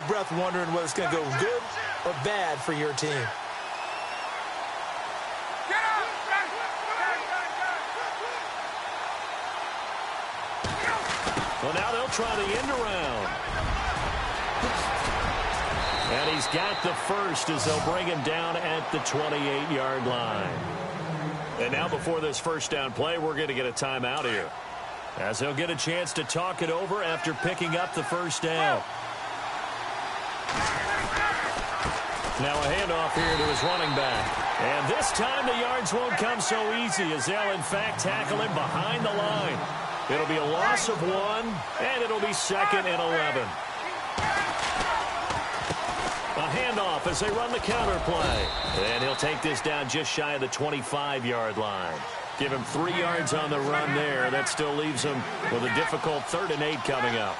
breath wondering whether it's going to go good or bad for your team. Well, now they'll try the end around. And he's got the first as they'll bring him down at the 28-yard line. And now before this first down play, we're going to get a timeout here, as they'll get a chance to talk it over after picking up the first down. Now a handoff here to his running back. And this time the yards won't come so easy, as they'll in fact tackle him behind the line. It'll be a loss of 1, and it'll be 2nd and 11. A handoff as they run the counter play. And he'll take this down just shy of the 25-yard line. Give him 3 yards on the run there. That still leaves him with a difficult 3rd and 8 coming up.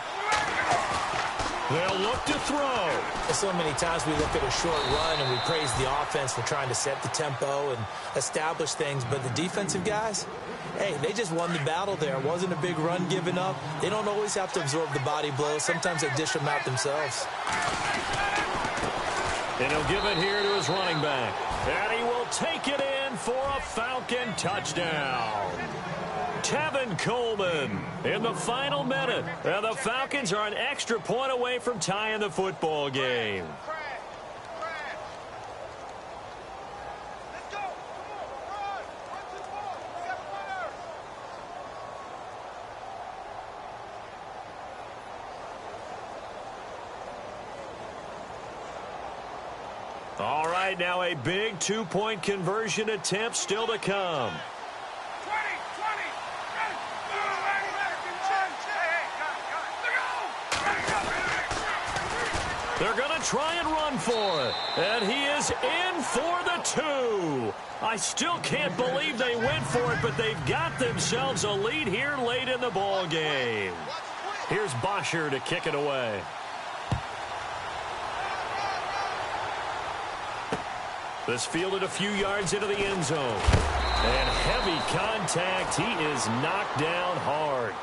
They'll look to throw. So many times we look at a short run and we praise the offense for trying to set the tempo and establish things. But the defensive guys, hey, they just won the battle there. It wasn't a big run given up. They don't always have to absorb the body blows. Sometimes they dish them out themselves. And he'll give it here to his running back. And he will take it in for a Falcon touchdown. Tevin Coleman in the final minute. And the Falcons are an extra point away from tying the football game. All right, now a big 2-point conversion attempt still to come. They're going to try and run for it. And he is in for the 2. I still can't believe they went for it, but they've got themselves a lead here late in the ball game. Here's Bosher to kick it away. This fielded a few yards into the end zone. And heavy contact. He is knocked down hard.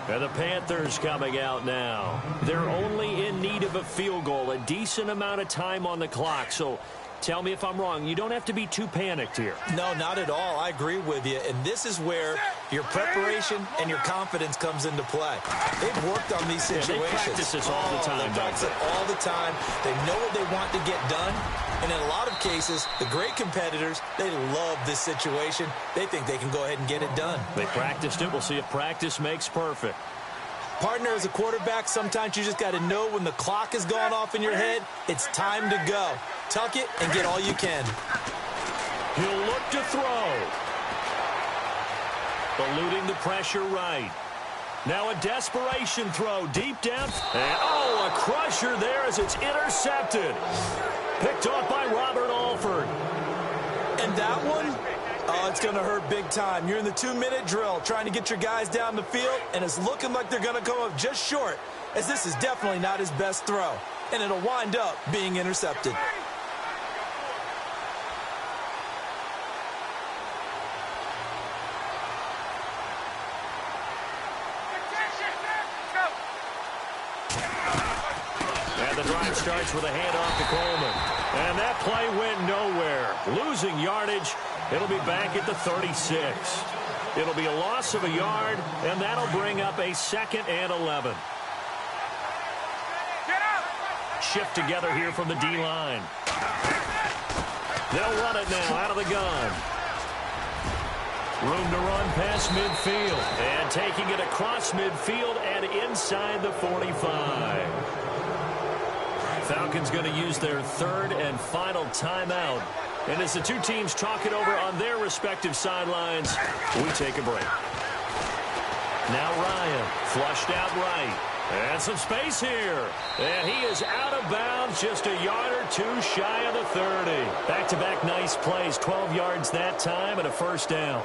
And the Panthers coming out now. They're only in need of a field goal, a decent amount of time on the clock. So tell me if I'm wrong. You don't have to be too panicked here. No, not at all. I agree with you. And this is where your preparation and your confidence comes into play. They've worked on these situations. They practice this all the time. They practice it all the time. They know what they want to get done. And in a lot of cases, the great competitors, they love this situation. They think they can go ahead and get it done. They practiced it. We'll see if practice makes perfect. Partner, as a quarterback, sometimes you just got to know when the clock has gone off in your head, it's time to go. Tuck it and get all you can. He'll look to throw. Eluding the pressure right. Now a desperation throw deep down. And, oh, a crusher there as it's intercepted. Picked off by Robert Alford. And that one, oh, it's going to hurt big time. You're in the 2-minute drill trying to get your guys down the field, and it's looking like they're going to come up just short, as this is definitely not his best throw. And it'll wind up being intercepted. The drive starts with a handoff to Coleman. And that play went nowhere. Losing yardage. It'll be back at the 36. It'll be a loss of a yard, and that'll bring up a 2nd and 11. Shift together here from the D-line. They'll run it now out of the gun. Room to run past midfield. And taking it across midfield and inside the 45. Falcons going to use their 3rd and final timeout. And as the two teams talk it over on their respective sidelines, we take a break. Now Ryan, flushed out right. And some space here. And he is out of bounds, just a yard or 2 shy of the 30. Back-to-back nice plays, 12 yards that time and a first down.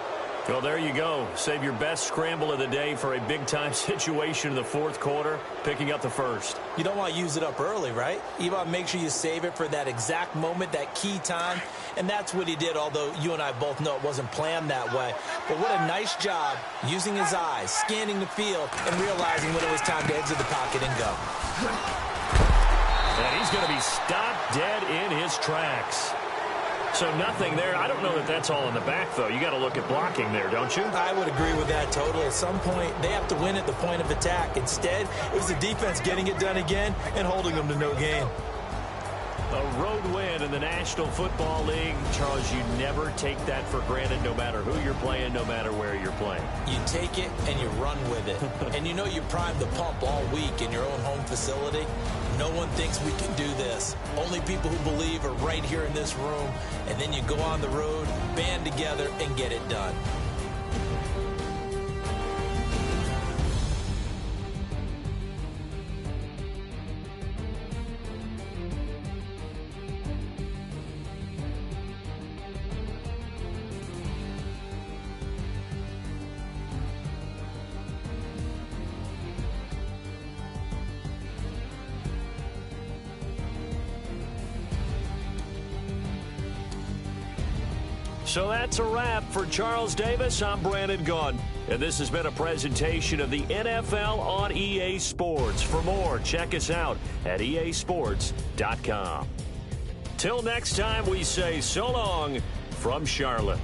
Well, there you go. Save your best scramble of the day for a big-time situation in the 4th quarter, picking up the first. You don't want to use it up early, right? You want to make sure you save it for that exact moment, that key time. And that's what he did, although you and I both know it wasn't planned that way. But what a nice job using his eyes, scanning the field, and realizing when it was time to exit the pocket and go. going to be stopped dead in his tracks. So nothing there. I don't know that that's all in the back, though. You got to look at blocking there, don't you? I would agree with that totally. At some point, they have to win at the point of attack. Instead, it was the defense getting it done again and holding them to no gain. A road win in the National Football League. Charles, you never take that for granted no matter who you're playing, no matter where you're playing. You take it and you run with it. And you know you primed the pump all week in your own home facility. No one thinks we can do this. Only people who believe are right here in this room. And then you go on the road, band together, and get it done. So that's a wrap for Charles Davis. I'm Brandon Gaudin, and this has been a presentation of the NFL on EA Sports. For more, check us out at easports.com. Till next time, we say so long from Charlotte.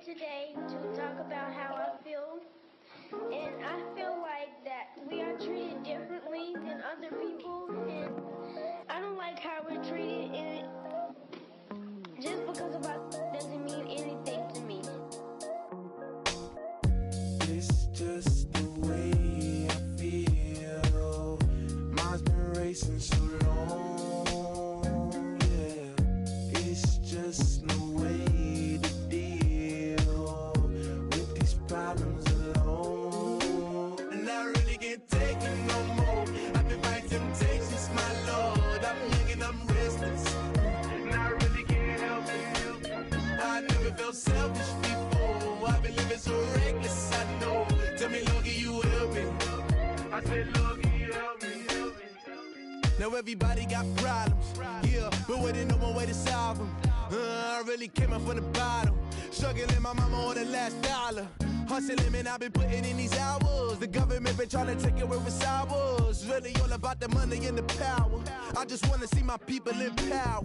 Today to talk about how I feel, and I feel like that we are treated differently than other people, and I don't like how we're treated, and just because of us doesn't mean anything to me. It's just the way I feel. Mine's been racing so long, yeah. It's just no way to deal with these problems alone. And I really can't take it no more. I've been fighting temptations, my Lord. I'm young and I'm restless, and I really can't help it. I never felt selfish before. I've been living so reckless, I know. Tell me, Lord, can you help me? I said, Lord, can you help me? Now everybody got problems, yeah, but waiting no one way to solve them. I really came up from the bottom, struggling my mama on the last dollar. Hustling, man, I've been putting in these hours. been trying to take it where it's ours. Really all about the money and the power. I just wanna see my people in power.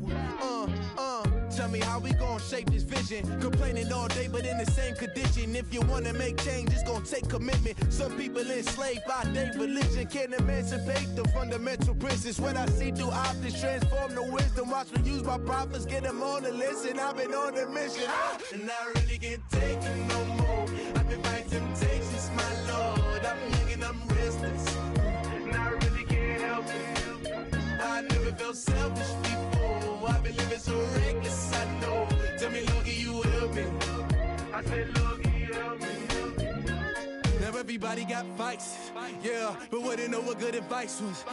Tell me how we gon' shape this vision. Complaining all day, but in the same condition. If you wanna make change, it's gon' take commitment. Some people enslaved by their religion can't emancipate the fundamental principles. What I see through optics transform the wisdom. Watch me use my prophets, get them on the list, and I've been on a mission. And I really can't take it no more. I've been fighting temptations, my Lord. I'm young and I'm restless, and I really can't help it. I never felt selfish before. I've been living so reckless, I know. Tell me, Lord, can you help me? I said, Lord, can you help me? Now everybody got fights, yeah, but wouldn't know what good advice was.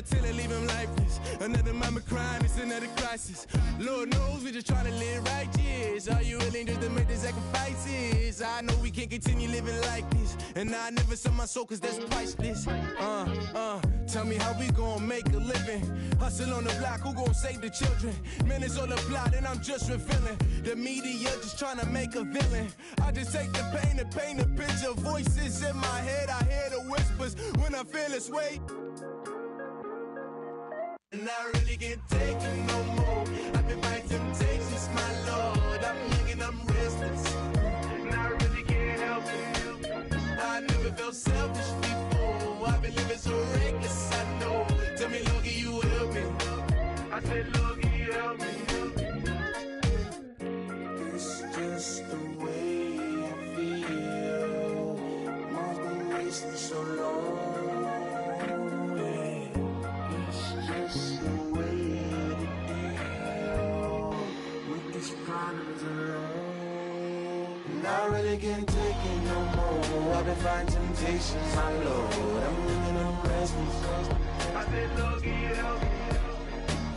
Till they leave him lifeless. Another mama crying, it's another crisis. Lord knows we just trying to live righteous. Are you willing just to make the sacrifices? I know we can't continue living like this, and I never sell my soul cause that's priceless. Tell me how we gon' make a living. Hustle on the block, who gon' save the children? Man, it's all a plot and I'm just revealing. The media just trying to make a villain. I just take the pain and paint a picture. Voices in my head, I hear the whispers when I feel this way. And I really can't take it no more. I've been fighting temptations, my Lord. I'm young and I'm restless, and I really can't help it. I never felt selfish before. I've been living so reckless, I know. Tell me, Lord, can you help me? I said, Lord, can you help me? It's just the way I feel. Mom's been wasting so long. Just the way to deal with these problems alone. And I really can't take it no more. I've been fighting temptations, my Lord. I'm living on restless. I said, Lord, can you help me?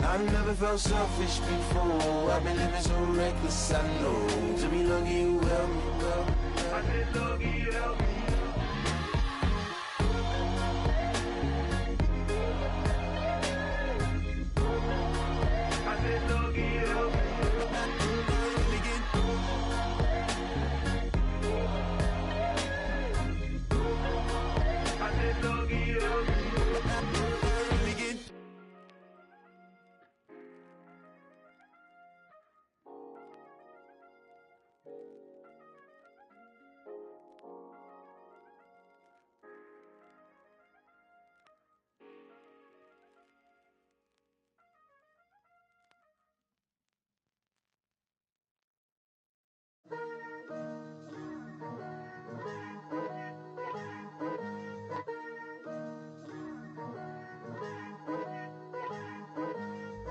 I've never felt selfish before. I've been living so reckless, I know. To me, Lord, can you help me? I said, Lord, can you help me?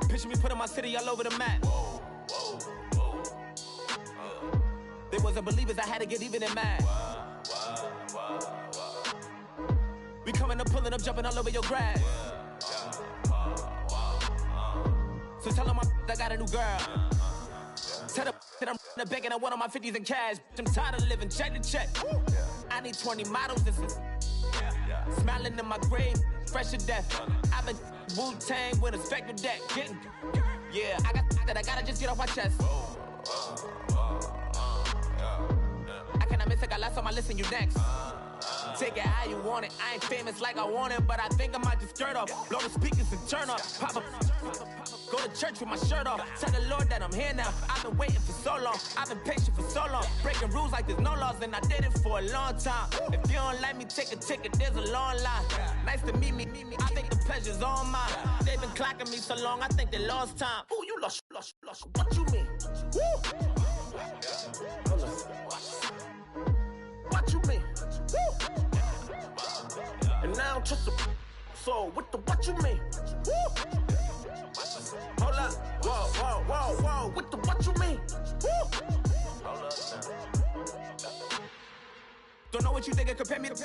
Picture me putting my city all over the map. They wasn't believers, I had to get even and mad. We coming up, pulling up, jumping all over your grass. So tell them I got a new girl. Tell them that I'm in the bank and I want on my 50s in cash. I'm tired of living check to check. I need 20 models, this is smiling in my grave, fresh to death. I've been Wu-Tang with a spectral deck. Getting, yeah, I gotta just get off my chest. I cannot miss it, got last on my list and you next. Take it how you want it. I ain't famous like I want it, but I think I might just skirt off. Blow the speakers and turn up. Pop up. Go to church with my shirt off. Tell the Lord that I'm here now. I've been waiting for so long. I've been patient for so long. Breaking rules like there's no laws, and I did it for a long time. If you don't like me, take a ticket. There's a long line. Nice to meet me. I think the pleasure's all mine. They've been clocking me so long, I think they lost time. Ooh, you lost. What you mean? Woo! What you mean? Woo! And now I'm just a so what you mean? Woo! Hold up, whoa, what you mean? Woo! Hold up now. Don't know what you think it compare me to.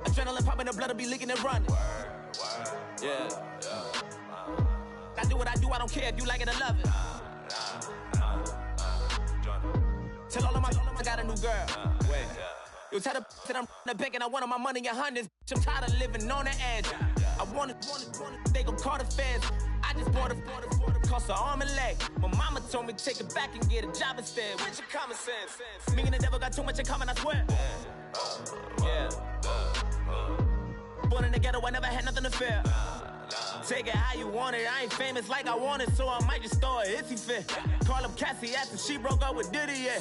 Adrenaline popping, the blood'll be leaking and running. Yeah. I do what I do, I don't care if you like it or love it. Tell all of my I got a new girl. Wait. You tell the that I'm in the bank and I want all my money in hundreds. I'm tired of living on the edge. I want it, they gon' call the feds. I just bought a cost an arm and leg. My mama told me take it back and get a job instead. Where's your common sense? Me and the devil got too much in common, I swear. Yeah. Born in the ghetto, I never had nothing to fear. Take it how you want it. I ain't famous like I want it, so I might just throw a hissy fit. Call up Cassie after she broke up with Diddy, yeah.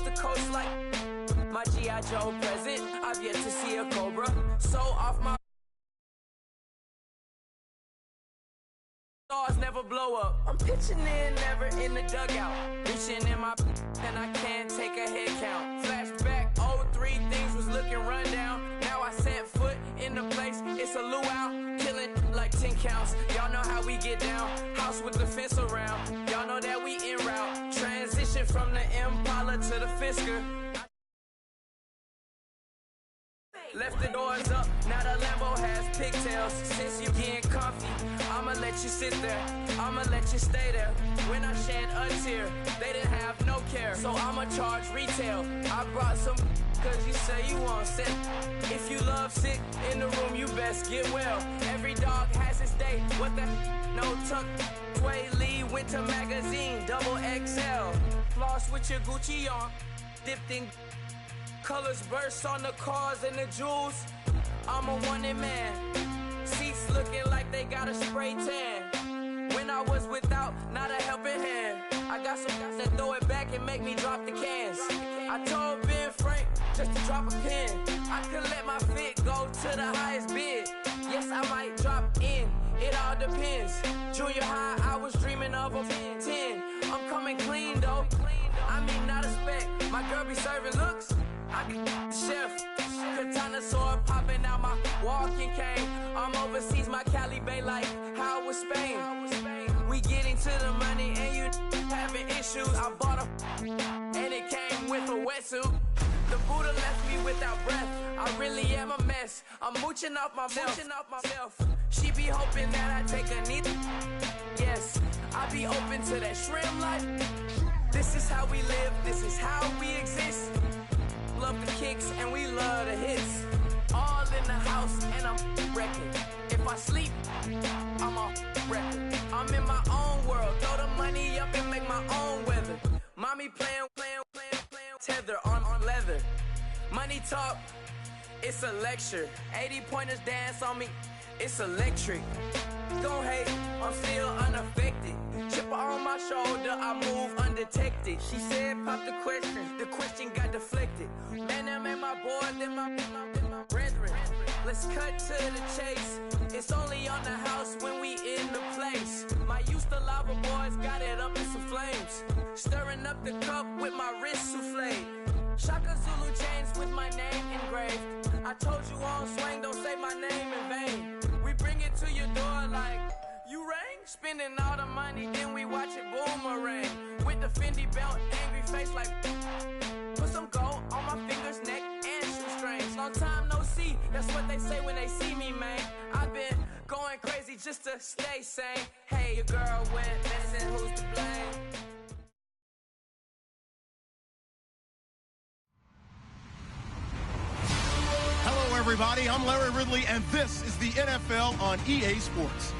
to coast like my G.I. Joe present. I've yet to see a Cobra. So off my stars never blow up. I'm pitching in, never in the dugout. Reaching in my and I can't take a head count. Flashback, 03, things was looking rundown. Now I set foot in the place, it's a luau. Killing like 10 counts. Y'all know how we get down. House with the fence around. Y'all know that we en route. Transition from the Impala to the Fisker. Left the doors up, now the Lambo has pigtails. Since you getting comfy, I'ma let you sit there, I'ma let you stay there. When I shed a tear, they didn't have no care. So I'ma charge retail. I brought some cause you say you want set. If you love sick in the room, you best get well. Every dog has its day, what the no tuck. Sway Lee, winter magazine, double XL. Floss with your Gucci on, dipped in colors burst on the cars and the jewels. I'm a wanted man. Seats looking like they got a spray tan. When I was without, not a helping hand. I got some guys that throw it back and make me drop the cans. I told Ben Frank just to drop a pin. I could let my fit go to the highest bid. Yes, I might drop in. It all depends. Junior high, I was dreaming of a 10. I'm coming clean though. I mean, not a spec. My girl be serving looks. I can the chef, katana sword popping out my walking cane. I'm overseas, my Cali Bay like how was Spain. We getting to the money and you having issues. I bought a and it came with a wetsuit. The Buddha left me without breath. I really am a mess. I'm mooching off myself. She be hoping that I take a knee. Yes, I be open to that shrimp life. This is how we live. This is how we exist. Love the kicks and we love the hits. All in the house and I'm wrecking. If I sleep, I'm on record. I'm in my own world. Throw the money up and make my own weather. Mommy playing tether on leather. Money talk, it's a lecture. 80 pointers dance on me, it's electric. Don't hate, I'm still unaffected. Chipper on my shoulder, I move undetected. She said pop the question got deflected. Man, them ain't my boy, them my brethren. Let's cut to the chase. It's only on the house when we in the place. My used to lava boys got it up in some flames. Stirring up the cup with my wrist souffle. Shaka Zulu chains with my name engraved. I told you on swing, don't say my name in vain. We bring it to your door like, you rang? Spending all the money, then we watch it boomerang. With the Fendi belt, angry face like, put some gold on my fingers, neck, and shoestrings. Long time no see, that's what they say when they see me, man. I've been going crazy just to stay sane. Hey, your girl went missing, who's to blame? Hello, everybody. I'm Larry Ridley, and this is the NFL on EA Sports.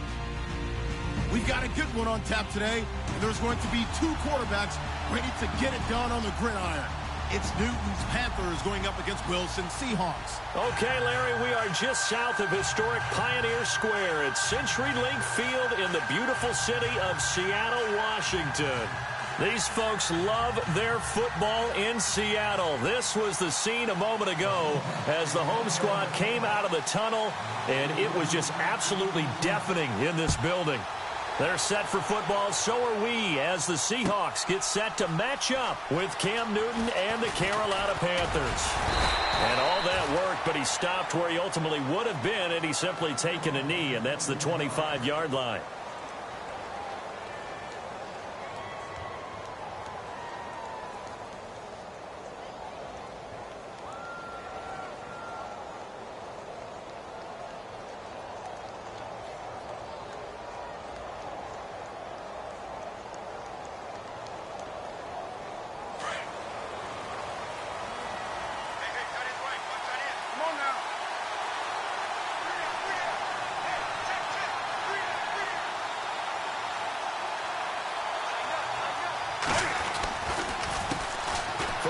We've got a good one on tap today, and there's going to be two quarterbacks ready to get it done on the gridiron. It's Newton's Panthers going up against Wilson's Seahawks. Okay, Larry, we are just south of historic Pioneer Square at CenturyLink Field in the beautiful city of Seattle, Washington. These folks love their football in Seattle. This was the scene a moment ago as the home squad came out of the tunnel, and it was just absolutely deafening in this building. They're set for football, so are we, as the Seahawks get set to match up with Cam Newton and the Carolina Panthers. And all that worked, but he stopped where he ultimately would have been had he simply taken a knee, and that's the 25-yard line.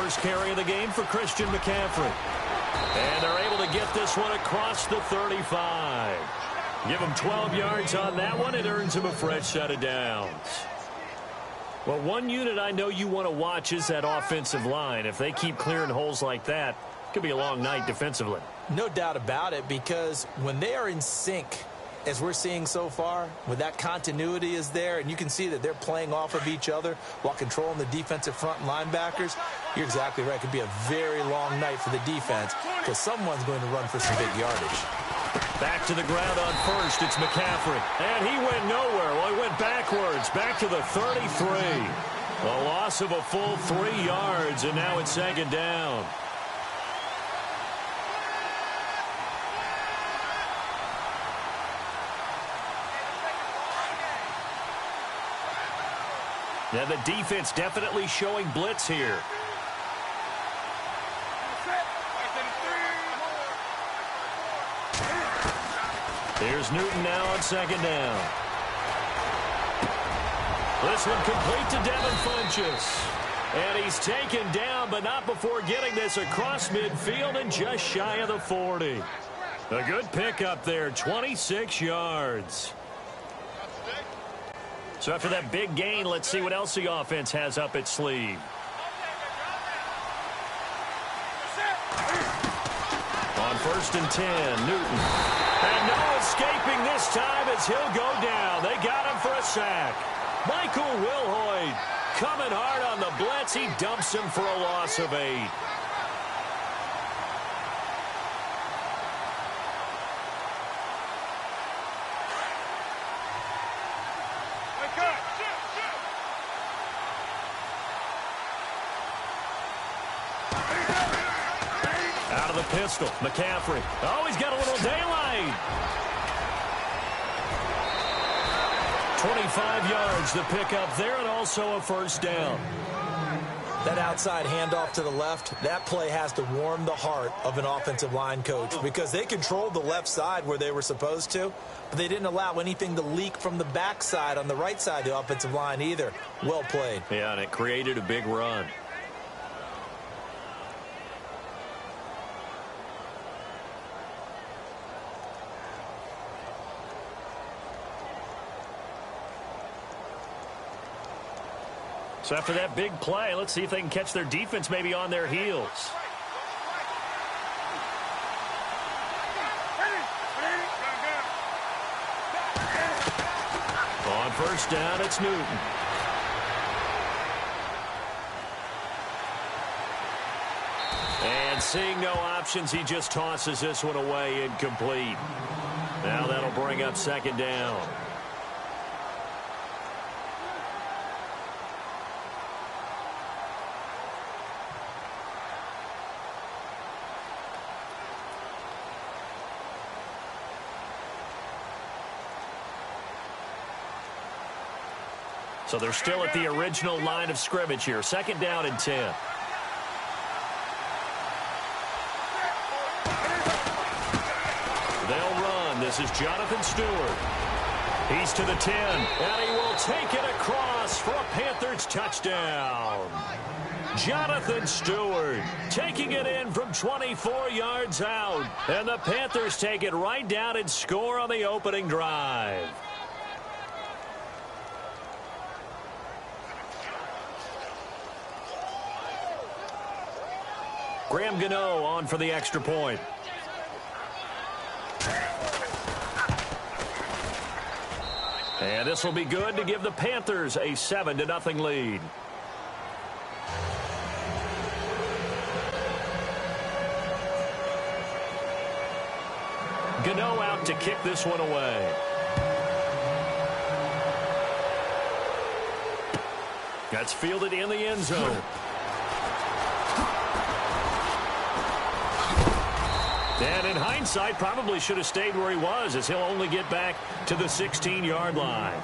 First carry of the game for Christian McCaffrey. And they're able to get this one across the 35. Give him 12 yards on that one. It earns him a fresh set of downs. Well, one unit I know you want to watch is that offensive line. If they keep clearing holes like that, it could be a long night defensively. No doubt about it, because when they are in sync, as we're seeing so far, when that continuity is there, and you can see that they're playing off of each other while controlling the defensive front linebackers, you're exactly right. It could be a very long night for the defense because someone's going to run for some big yardage. Back to the ground on first, it's McCaffrey. And he went nowhere. Well, he went backwards, back to the 33. A loss of a full 3 yards, and now it's second down. Now the defense definitely showing blitz here. Here's Newton now on second down. This one complete to Devin Funchess. And he's taken down, but not before getting this across midfield and just shy of the 40. A good pickup there, 26 yards. So after that big gain, let's see what else the offense has up its sleeve. On 1st and 10, Newton. And no escaping this time as he'll go down. They got him for a sack. Michael Wilhoit coming hard on the blitz. He dumps him for a loss of 8. Out of the pistol, McCaffrey. Oh, he's got a little daylight. 25 yards to pick up there, and also a first down. That outside handoff to the left, that play has to warm the heart of an offensive line coach because they controlled the left side where they were supposed to, but they didn't allow anything to leak from the backside on the right side of the offensive line either. Well played. Yeah, and it created a big run. So after that big play, let's see if they can catch their defense maybe on their heels. On first down, it's Newton. And seeing no options, he just tosses this one away incomplete. Now that'll bring up second down. So they're still at the original line of scrimmage here. Second down and 10. They'll run. This is Jonathan Stewart. He's to the 10, and he will take it across for a Panthers touchdown. Jonathan Stewart taking it in from 24 yards out. And the Panthers take it right down and score on the opening drive. Graham Gano on for the extra point. And this will be good to give the Panthers a 7-0 lead. Gano out to kick this one away. That's fielded in the end zone. And in hindsight, probably should have stayed where he was, as he'll only get back to the 16-yard line.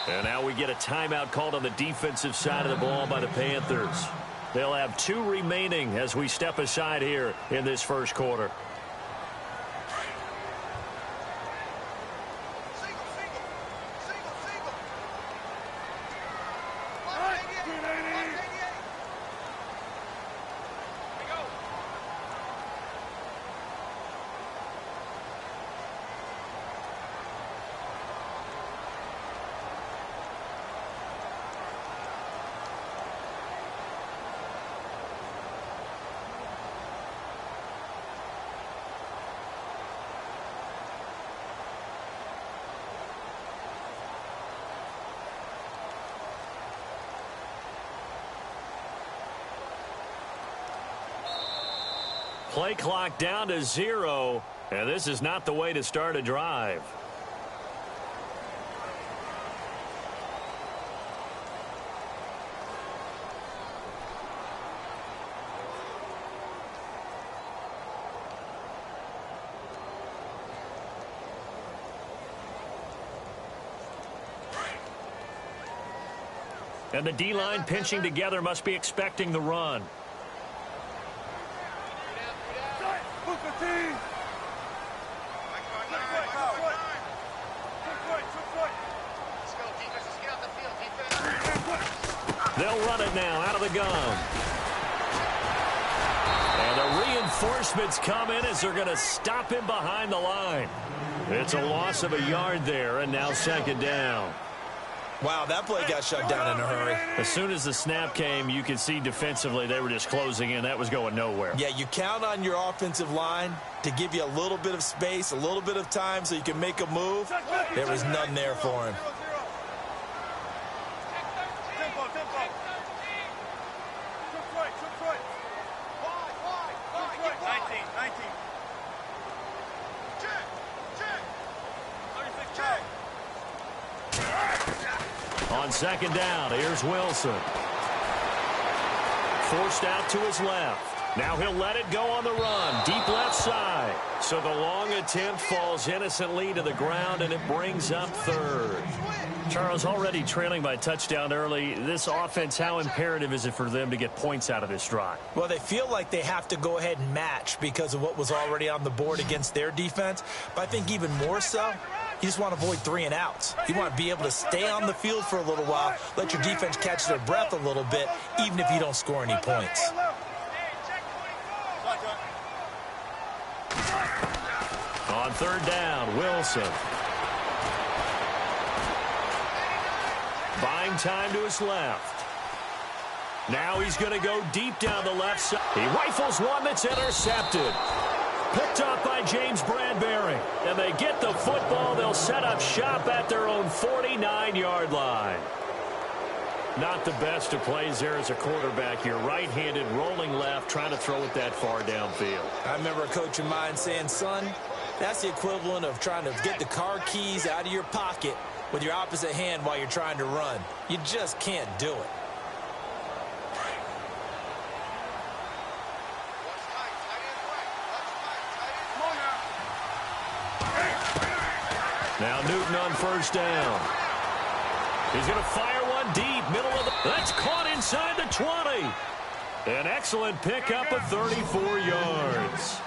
And now we get a timeout called on the defensive side of the ball by the Panthers. They'll have 2 remaining as we step aside here in this first quarter. Play clock down to 0, and this is not the way to start a drive. And the D-line pinching together must be expecting the run. They'll run it now out of the gun. And the reinforcements come in as they're going to stop him behind the line. It's a loss of a yard there, and now second down. Wow, that play got shut down in a hurry. As soon as the snap came, you could see defensively they were just closing in. That was going nowhere. Yeah, you count on your offensive line to give you a little bit of space, a little bit of time so you can make a move. There was none there for him. On second down, here's Wilson. Forced out to his left. Now he'll let it go on the run. Deep left side. So the long attempt falls innocently to the ground, and it brings up third. Charles, already trailing by touchdown early. This offense, how imperative is it for them to get points out of this drive? Well, they feel like they have to go ahead and match because of what was already on the board against their defense. But I think even more so, you just want to avoid 3 and outs. You want to be able to stay on the field for a little while, let your defense catch their breath a little bit, even if you don't score any points. On third down, Wilson. Buying time to his left. Now he's going to go deep down the left side. He rifles one that's intercepted. Picked up by James Bradbury. And they get the football. They'll set up shop at their own 49-yard line. Not the best of plays there as a quarterback. You're right-handed, rolling left, trying to throw it that far downfield. I remember a coach of mine saying, son, that's the equivalent of trying to get the car keys out of your pocket with your opposite hand while you're trying to run. You just can't do it. Now Newton on first down. He's going to fire one deep, middle of the... That's caught inside the 20. An excellent pickup of 34 yards.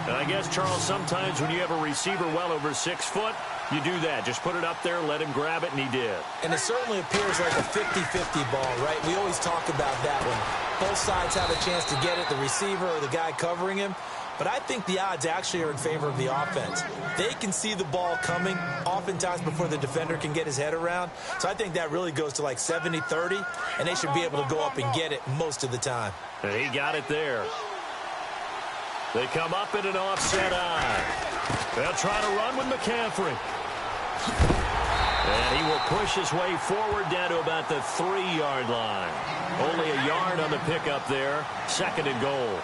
And I guess, Charles, sometimes when you have a receiver well over 6 foot, you do that. Just put it up there, let him grab it, and he did. And it certainly appears like a 50-50 ball, right? We always talk about that one. Both sides have a chance to get it, the receiver or the guy covering him. But I think the odds actually are in favor of the offense. They can see the ball coming oftentimes before the defender can get his head around. So I think that really goes to like 70-30, and they should be able to go up and get it most of the time. And he got it there. They come up in an offset eye. They'll try to run with McCaffrey. And he will push his way forward down to about the 3-yard line. Only a yard on the pickup there. Second and goal.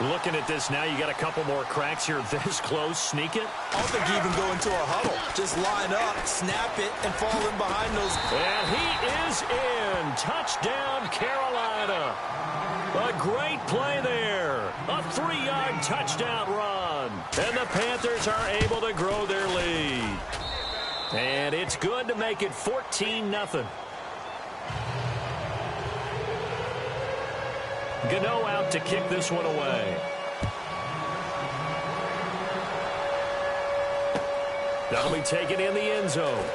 Looking at this now, you got a couple more cracks here this close. Sneak it. I don't think you even go into a huddle. Just line up, snap it, and fall in behind those. And he is in. Touchdown, Carolina. A great play there. A 3-yard touchdown run. And the Panthers are able to grow their lead. And it's good to make it 14-0. Gano out to kick this one away. That'll be taken in the end zone.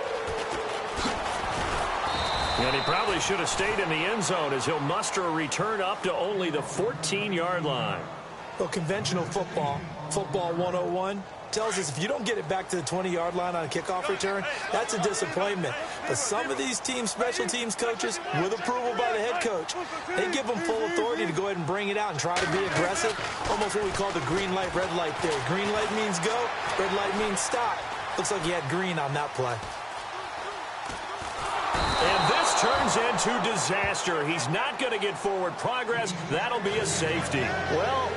And he probably should have stayed in the end zone as he'll muster a return up to only the 14-yard line. Well, conventional football 101, tells us if you don't get it back to the 20-yard line on a kickoff return, that's a disappointment. But some of these teams, special teams coaches, with approval by the head coach, they give them full authority to go ahead and bring it out and try to be aggressive, almost what we call the green light, red light theory. Green light means go, red light means stop. Looks like he had green on that play. And this turns into disaster. He's not going to get forward progress. That'll be a safety. Well,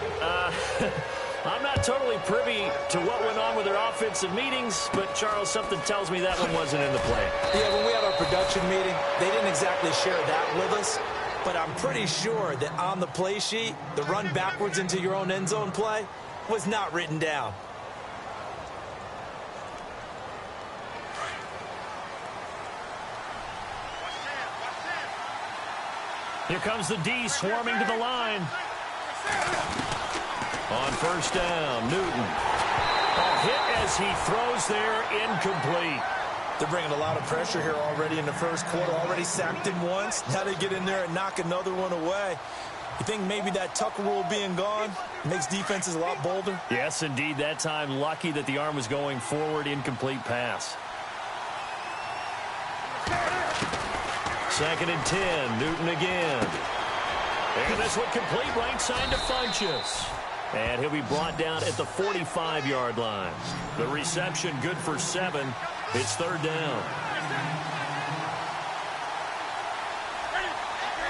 I'm not totally privy to what went on with their offensive meetings, but, Charles, something tells me that one wasn't in the play. Yeah, when we had our production meeting, they didn't exactly share that with us, but I'm pretty sure that on the play sheet, the run backwards into your own end zone play was not written down. Here comes the D swarming to the line. On first down, Newton. A hit as he throws there, incomplete. They're bringing a lot of pressure here already in the first quarter. Already sacked him once. Now they get in there and knock another one away. You think maybe that Tucker rule being gone makes defenses a lot bolder? Yes, indeed. That time, lucky that the arm was going forward, incomplete pass. 2nd and 10, Newton again. And this one complete right side to Funchess. And he'll be brought down at the 45-yard line. The reception good for 7. It's 3rd down.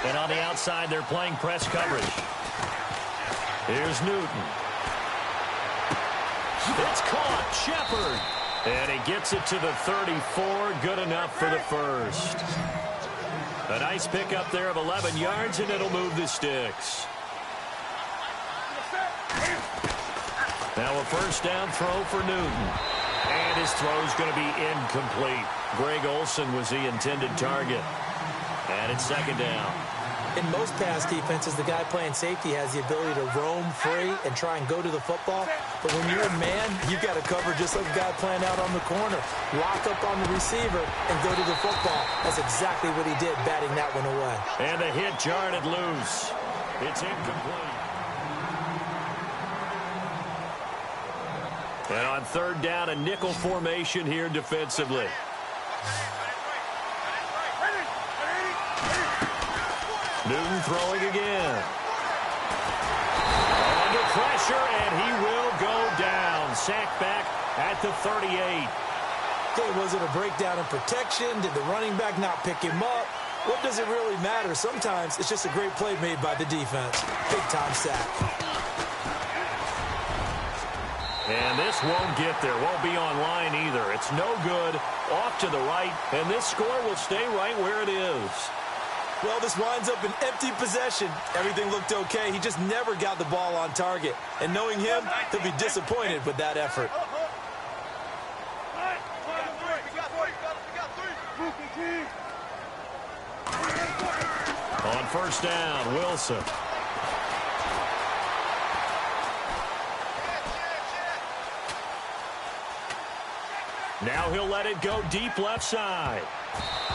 And on the outside, they're playing press coverage. Here's Newton. It's caught, Shepard. And he gets it to the 34, good enough for the first. A nice pickup there of 11 yards, and it'll move the sticks. Now a first down throw for Newton. And his throw's going to be incomplete. Greg Olsen was the intended target. And it's 2nd down. In most pass defenses, the guy playing safety has the ability to roam free and try and go to the football. But when you're a man, you've got to cover just like the guy playing out on the corner. Lock up on the receiver and go to the football. That's exactly what he did, batting that one away. And the hit jarred it loose. It's incomplete. And on 3rd down, a nickel formation here defensively. Newton throwing again. Under pressure, and he will go down. Sacked back at the 38. Okay, was it a breakdown in protection? Did the running back not pick him up? What does it really matter? Sometimes it's just a great play made by the defense. Big-time sack. And this won't get there. Won't be online either. It's no good. Off to the right, and this score will stay right where it is. Well, this winds up an empty possession. Everything looked okay. He just never got the ball on target. And knowing him, he'll be disappointed with that effort. On first down, Wilson. Now he'll let it go deep left side.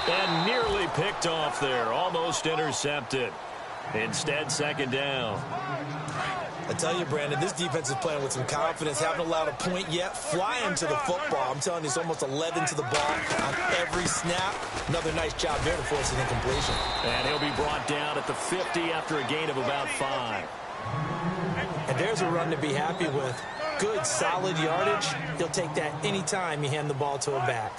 And nearly picked off there. Almost intercepted. Instead, 2nd down. I tell you, Brandon, this defense is playing with some confidence. Haven't allowed a point yet. Flying to the football. I'm telling you, it's almost 11 to the ball on every snap. Another nice job there to force an incompletion. And he'll be brought down at the 50 after a gain of about 5. And there's a run to be happy with. Good, solid yardage. He'll take that any time you hand the ball to a back.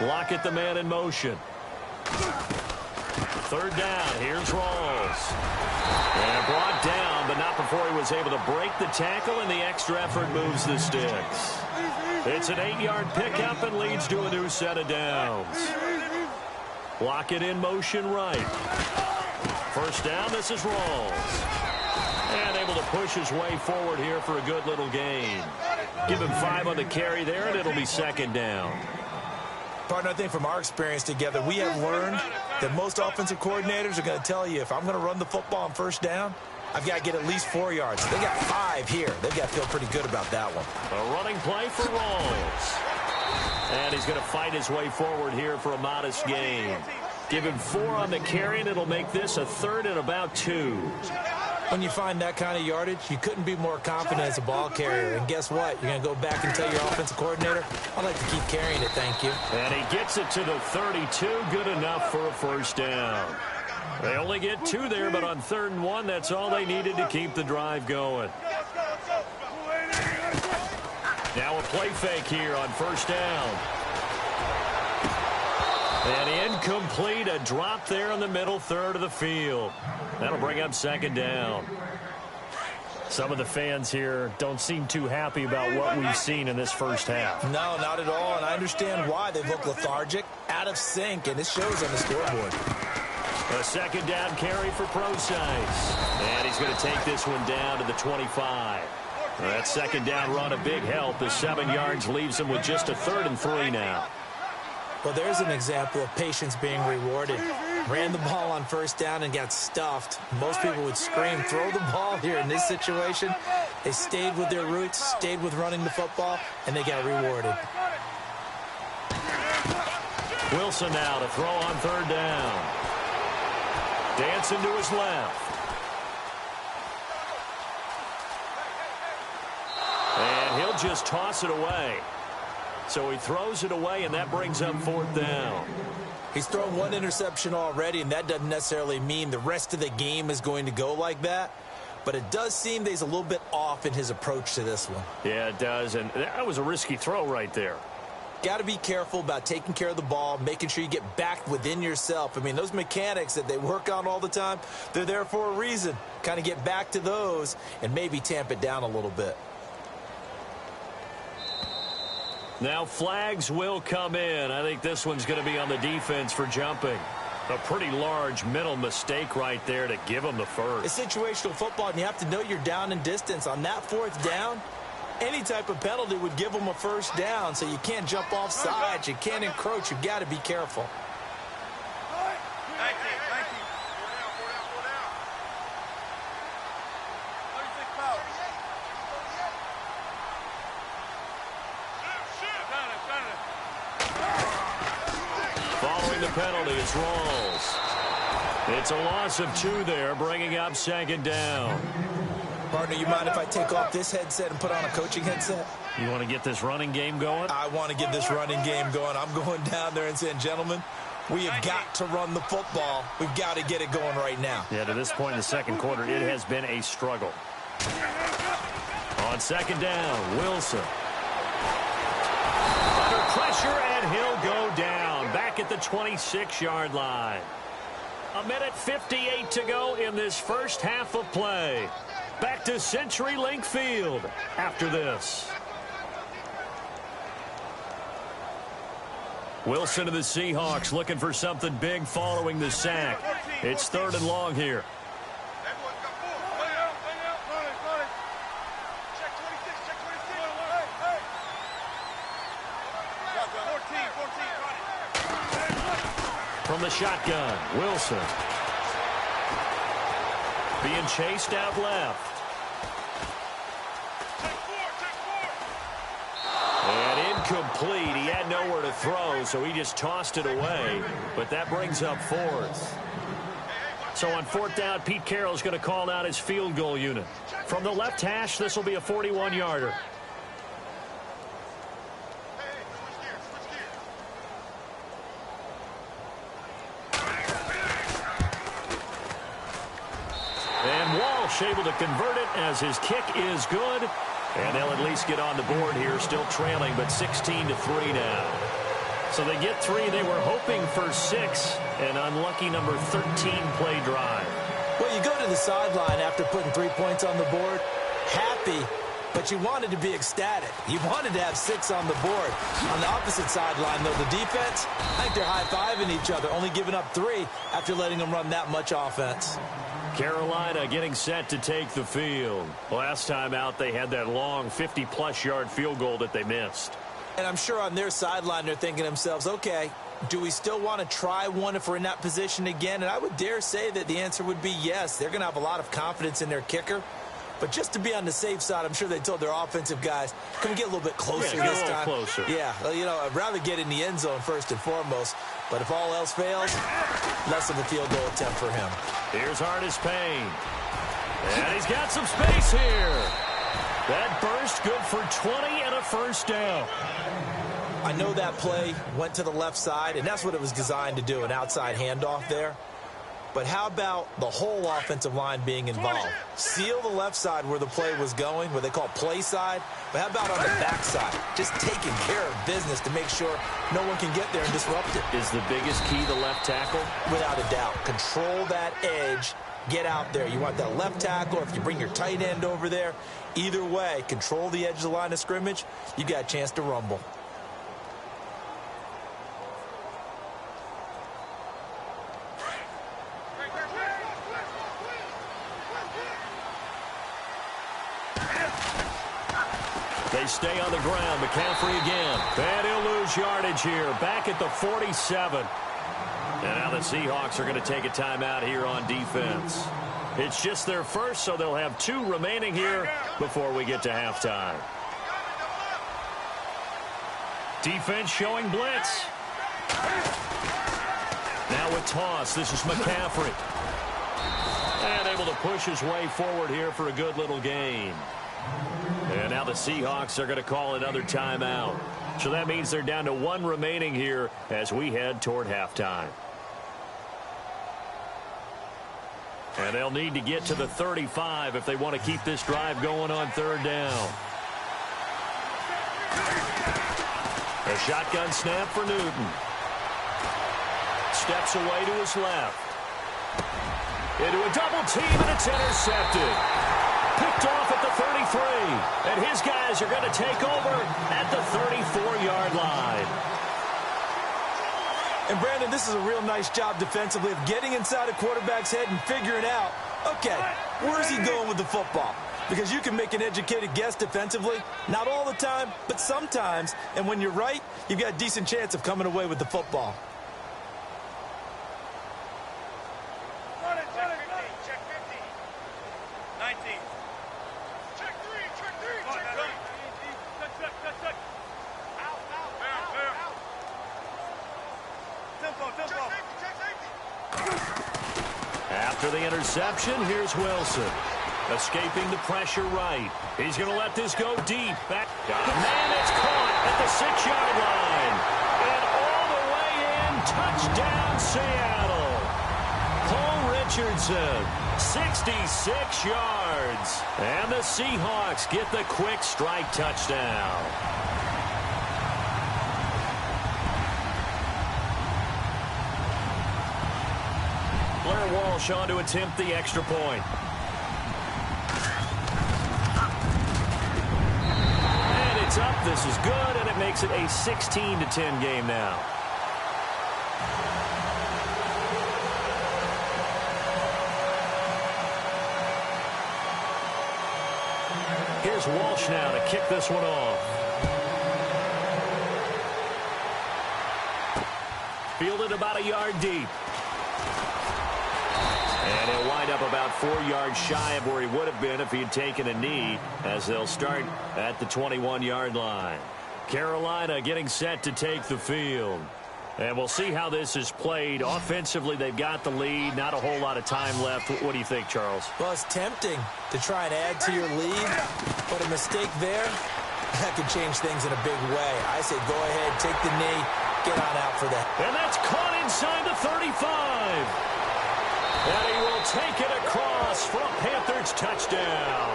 Lockett, the man in motion. 3rd down. Here's Rawls. And brought down, but not before he was able to break the tackle, and the extra effort moves the sticks. It's an 8-yard pickup and leads to a new set of downs. Lockett in motion right. First down, this is Rawls. And able to push his way forward here for a good little gain. Give him 5 on the carry there, and it'll be 2nd down. Partner, I think from our experience together, we have learned that most offensive coordinators are going to tell you, if I'm going to run the football on first down, I've got to get at least 4 yards. They got 5 here. They've got to feel pretty good about that one. A running play for Rawls. And he's going to fight his way forward here for a modest gain. Give him 4 on the carry, and it'll make this a 3rd and about 2. When you find that kind of yardage, you couldn't be more confident as a ball carrier. And guess what? You're going to go back and tell your offensive coordinator, I'd like to keep carrying it, thank you. And he gets it to the 32. Good enough for a first down. They only get 2 there, but on 3rd and 1, that's all they needed to keep the drive going. Now a play fake here on first down. And incomplete, a drop there in the middle third of the field. That'll bring up 2nd down. Some of the fans here don't seem too happy about what we've seen in this first half. No, not at all, and I understand why. They look lethargic, out of sync, and it shows on the scoreboard. A 2nd down carry for Procise. And he's going to take this one down to the 25. That 2nd down run a big help. The 7 yards leaves him with just a 3rd and 3 now. Well, there's an example of patience being rewarded. Ran the ball on first down and got stuffed. Most people would scream, throw the ball here in this situation. They stayed with their roots, stayed with running the football, and they got rewarded. Wilson now to throw on 3rd down. Dancing to his left. And he'll just toss it away. So he throws it away, and that brings up 4th down. He's thrown 1 interception already, and that doesn't necessarily mean the rest of the game is going to go like that. But it does seem that he's a little bit off in his approach to this one. Yeah, it does, and that was a risky throw right there. Got to be careful about taking care of the ball, making sure you get back within yourself. I mean, those mechanics that they work on all the time, they're there for a reason. Kind of get back to those and maybe tamp it down a little bit. Now flags will come in. I think this one's going to be on the defense for jumping. A pretty large mental mistake right there to give them the first. It's situational football, and you have to know you're down in distance. On that 4th down, any type of penalty would give them a first down, so you can't jump off sides. You can't encroach. You've got to be careful. Following the penalty, it's Rawls. It's a loss of 2 there, bringing up 2nd down. Partner, you mind if I take off this headset and put on a coaching headset? You want to get this running game going? I want to get this running game going. I'm going down there and saying, gentlemen, we have got to run the football. We've got to get it going right now. Yeah, to this point in the 2nd quarter, it has been a struggle. On 2nd down, Wilson. Under pressure, and he'll go down. Back at the 26-yard line. 1:58 to go in this first half of play. Back to CenturyLink Field after this. Wilson of the Seahawks looking for something big following the sack. It's 3rd and long here. From the shotgun, Wilson. Being chased out left. And incomplete. He had nowhere to throw, so he just tossed it away. But that brings up 4th. So on 4th down, Pete Carroll's going to call out his field goal unit. From the left hash, this will be a 41-yarder. And Walsh able to convert it as his kick is good. And they'll at least get on the board here, still trailing, but 16-3 now. So they get 3. They were hoping for 6. An unlucky number 13 play drive. Well, you go to the sideline after putting 3 points on the board, happy, but you wanted to be ecstatic. You wanted to have 6 on the board. On the opposite sideline, though, the defense, I think they're high-fiving each other, only giving up 3 after letting them run that much offense. Carolina getting set to take the field. Last time out, they had that long 50-plus yard field goal that they missed. And I'm sure on their sideline they're thinking to themselves, okay, do we still want to try one if we're in that position again? And I would dare say that the answer would be yes. They're going to have a lot of confidence in their kicker. But just to be on the safe side, I'm sure they told their offensive guys, can we get a little bit closer this time? Closer. Yeah, well, you know, I'd rather get in the end zone first and foremost. But if all else fails, less of a field goal attempt for him. Here's Artis Payne. And he's got some space here. That burst good for 20 and a first down. I know that play went to the left side, and that's what it was designed to do, an outside handoff there. But how about the whole offensive line being involved? Seal the left side where the play was going, what they call play side. But how about on the back side? Just taking care of business to make sure no one can get there and disrupt it. Is the biggest key the left tackle? Without a doubt. Control that edge. Get out there. You want that left tackle, or if you bring your tight end over there, either way, control the edge of the line of scrimmage, you got a chance to rumble. They stay on the ground. McCaffrey again. And he'll lose yardage here. Back at the 47. And now the Seahawks are going to take a timeout here on defense. It's just their first, so they'll have 2 remaining here before we get to halftime. Defense showing blitz. Now with toss, this is McCaffrey. And able to push his way forward here for a good little gain. And now the Seahawks are going to call another timeout. So that means they're down to 1 remaining here as we head toward halftime. And they'll need to get to the 35 if they want to keep this drive going on 3rd down. A shotgun snap for Newton. Steps away to his left. Into a double team, and it's intercepted. Picked off at the 33. And his guys are going to take over at the 34-yard line. And, Brandon, this is a real nice job defensively of getting inside a quarterback's head and figuring out, okay, where's he going with the football? Because you can make an educated guess defensively. Not all the time, but sometimes. And when you're right, you've got a decent chance of coming away with the football. Check 15. 19. Check 3. Check. Out. Tempo. Check safety. After the interception, here's Wilson. Escaping the pressure right. He's going to let this go deep. Back. Man, it's caught at the 6-yard line. And all the way in, touchdown Seattle. Paul Richardson, 66 yards. And the Seahawks get the quick strike touchdown. Blair Walsh on to attempt the extra point. And it's up. This is good, and it makes it a 16-10 game now. Here's Walsh now to kick this one off. Fielded about a yard deep. And he'll wind up about 4 yards shy of where he would have been if he had taken a knee, as they'll start at the 21-yard line. Carolina getting set to take the field. And we'll see how this is played. Offensively, they've got the lead. Not a whole lot of time left. What do you think, Charles? Well, it's tempting to try and add to your lead, but a mistake there, that could change things in a big way. I say go ahead, take the knee, get on out for that. And that's caught inside the 35. And he will take it across for a Panthers touchdown.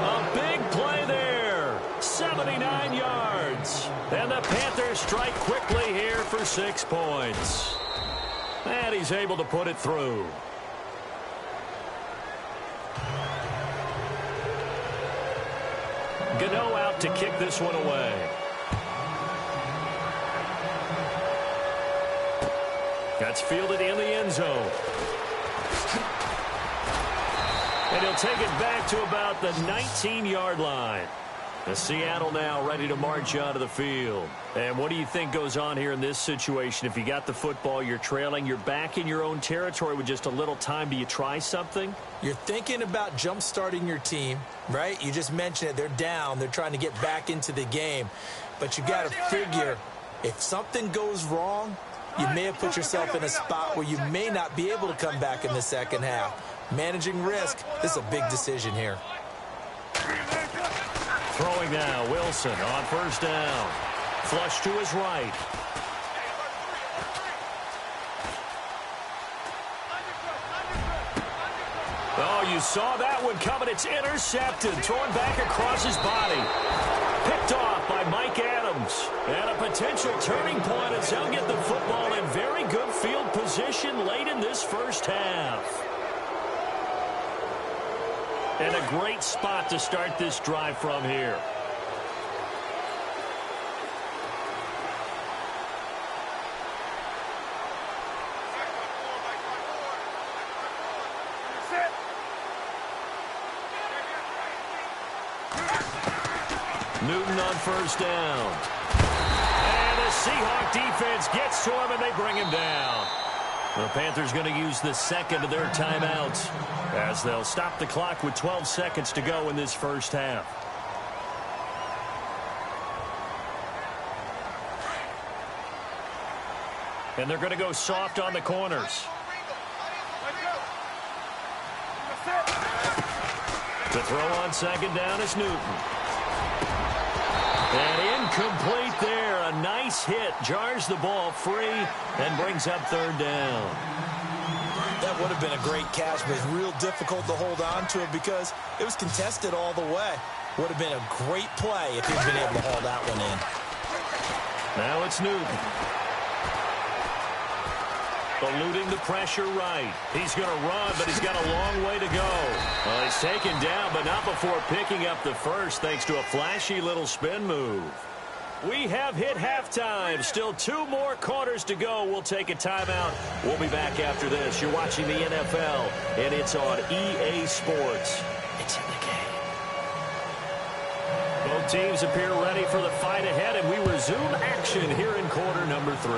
A big play there. 79 yards. And the Panthers strike quickly here for 6 points. And he's able to put it through. Gano out to kick this one away. That's fielded in the end zone. And he'll take it back to about the 19-yard line. Seattle now ready to march onto the field. And what do you think goes on here in this situation? If you got the football, you're trailing, you're back in your own territory with just a little time. Do you try something? You're thinking about jump-starting your team, right? You just mentioned it. They're down. They're trying to get back into the game. But you got to figure if something goes wrong, you may have put yourself in a spot where you may not be able to come back in the second half. Managing risk, this is a big decision here. Throwing now, Wilson on first down. Flush to his right. Oh, you saw that one coming. It's intercepted. Thrown back across his body. Picked off by Mike Adams. And a potential turning point as they'll get the football in very good field position late in this first half. And a great spot to start this drive from here. Newton on first down. And the Seahawk defense gets to him, and they bring him down. The Panthers going to use the second of their timeouts as they'll stop the clock with 12 seconds to go in this first half. And they're going to go soft on the corners. To throw on second down is Newton. And incomplete there. A nice hit. Jars the ball free and brings up third down. That would have been a great catch, but it's real difficult to hold on to it because it was contested all the way. Would have been a great play if he'd been able to haul that one in. Now it's Newton. Eluding the pressure right. He's going to run, but he's got a long way to go. Well, he's taken down, but not before picking up the first thanks to a flashy little spin move. We have hit halftime. Still 2 more quarters to go. We'll take a timeout. We'll be back after this. You're watching the NFL, and it's on EA Sports. It's in the game. Both teams appear ready for the fight ahead, and we resume action here in quarter number 3.